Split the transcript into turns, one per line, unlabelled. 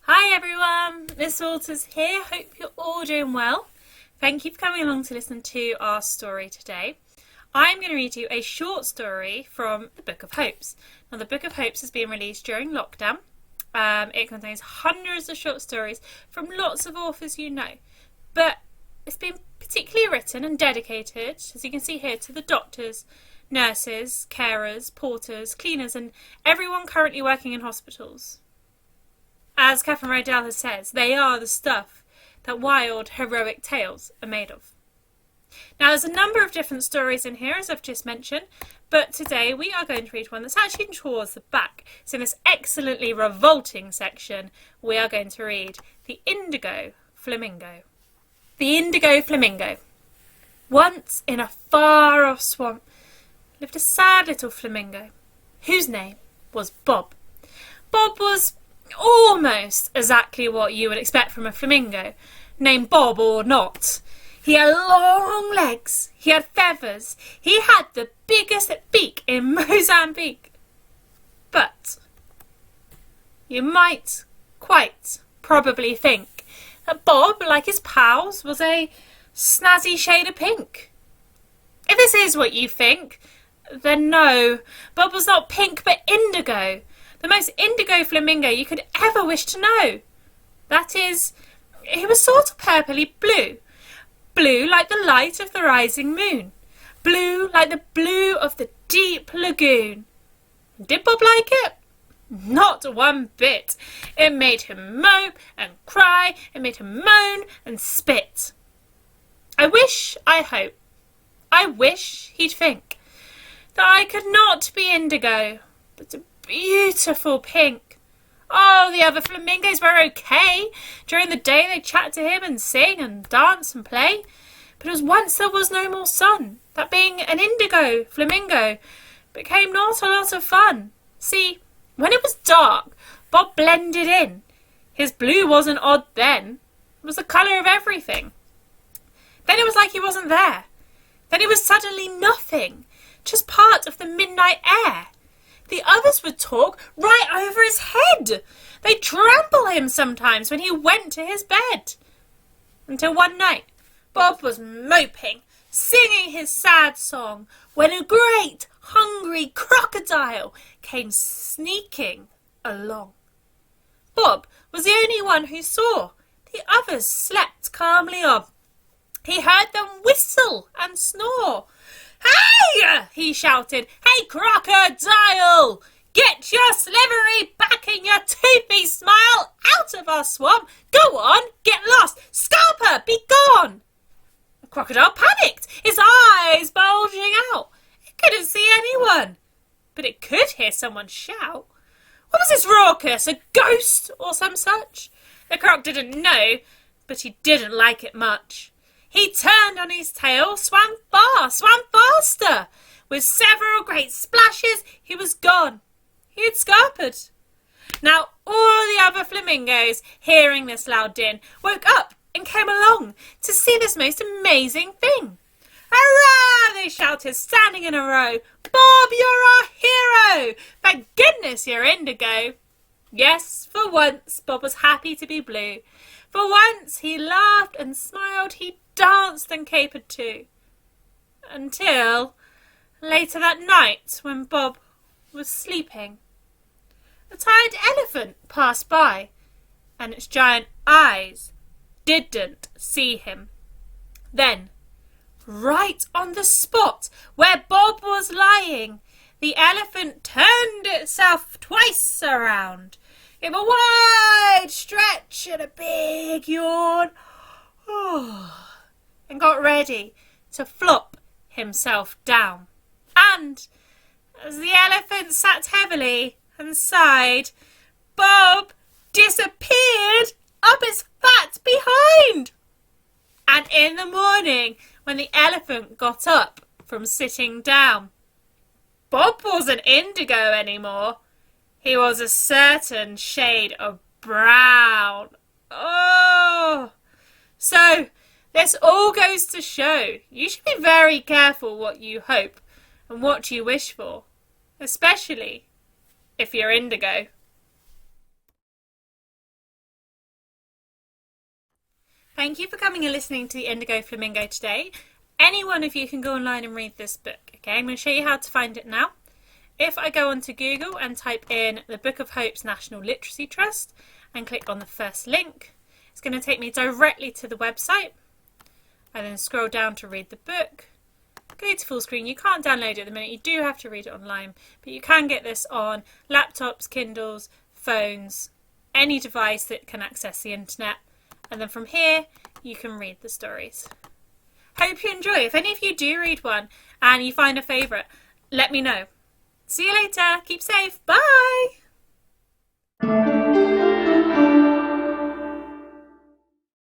Hi everyone, Miss Walters here. Hope you're all doing well. Thank you for coming along to listen to our story today. I'm going to read you a short story from the Book of Hopes. Now, the Book of Hopes has been released during lockdown. It contains hundreds of short stories from lots of authors you know. But it's been particularly written and dedicated, as you can see here, to the doctors, nurses, carers, porters, cleaners and everyone currently working in hospitals. As Catherine Rydell has said, they are the stuff that wild, heroic tales are made of. Now, there's a number of different stories in here, as I've just mentioned, but today we are going to read one that's actually towards the back. So in this excellently revolting section, we are going to read The Indigo Flamingo. The Indigo Flamingo. Once in a far-off swamp lived a sad little flamingo, whose name was Bob. Bob was almost exactly what you would expect from a flamingo, named Bob or not. He had long legs, he had feathers, he had the biggest beak in Mozambique. But you might quite probably think that Bob, like his pals, was a snazzy shade of pink. If this is what you think, then no, Bob was not pink but indigo. The most indigo flamingo you could ever wish to know. That is, he was sort of purpley blue. Blue like the light of the rising moon. Blue like the blue of the deep lagoon. Did Bob like it? Not one bit. It made him mope and cry. It made him moan and spit. I wish he'd think that I could not be indigo, but a beautiful pink. Oh, the other flamingos were okay. During the day they chat to him and sing and dance and play. But as once there was no more sun, that being an indigo flamingo became not a lot of fun. See, when it was dark, Bob blended in. His blue wasn't odd then. It was the colour of everything. Then it was like he wasn't there. Then he was suddenly nothing, just part of the midnight air. The others would talk right over his head. They'd trample him sometimes when he went to his bed. Until one night, Bob was moping, singing his sad song, when a great, hungry crocodile came sneaking along. Bob was the only one who saw. The others slept calmly on. He heard them whistle and snore. "Hey!" he shouted. "Hey, crocodile! Get your slivery back and your toothy smile out of our swamp! Go on, get lost! Scalper, be gone!" The crocodile panicked, its eyes bulging out. It couldn't see anyone, but it could hear someone shout. What was this raucous? A ghost or some such? The croc didn't know, but he didn't like it much. He turned on his tail, swam faster. With several great splashes, he was gone. He had scampered. Now all the other flamingos, hearing this loud din, woke up and came along to see this most amazing thing. "Hurrah!" they shouted, standing in a row. "Bob, you're our hero! Thank goodness you're indigo." Yes, for once Bob was happy to be blue. For once he laughed and smiled, he danced and capered too. Until later that night, when Bob was sleeping, a tired elephant passed by, and its giant eyes didn't see him. Then, right on the spot where Bob was lying, the elephant turned itself twice around, gave a wide stretch and a big yawn, and got ready to flop himself down. And as the elephant sat heavily and sighed, Bob disappeared up its fat behind. And in the morning, when the elephant got up from sitting down, Bob wasn't indigo anymore. He was a certain shade of brown. Oh! So, this all goes to show you should be very careful what you hope And what do you wish for? Especially if you're Indigo. Thank you for coming and listening to the Indigo Flamingo today. Any one of you can go online and read this book. Okay, I'm going to show you how to find it now. If I go onto Google and type in the Book of Hope's National Literacy Trust and click on the first link, it's going to take me directly to the website. I then scroll down to read the book. Go to full screen. You can't download it at the minute. You do have to read it online, but you can get this on laptops, Kindles, phones, any device that can access the internet. And then from here, you can read the stories. Hope you enjoy. If any of you do read one and you find a favourite, let me know. See you later. Keep safe. Bye.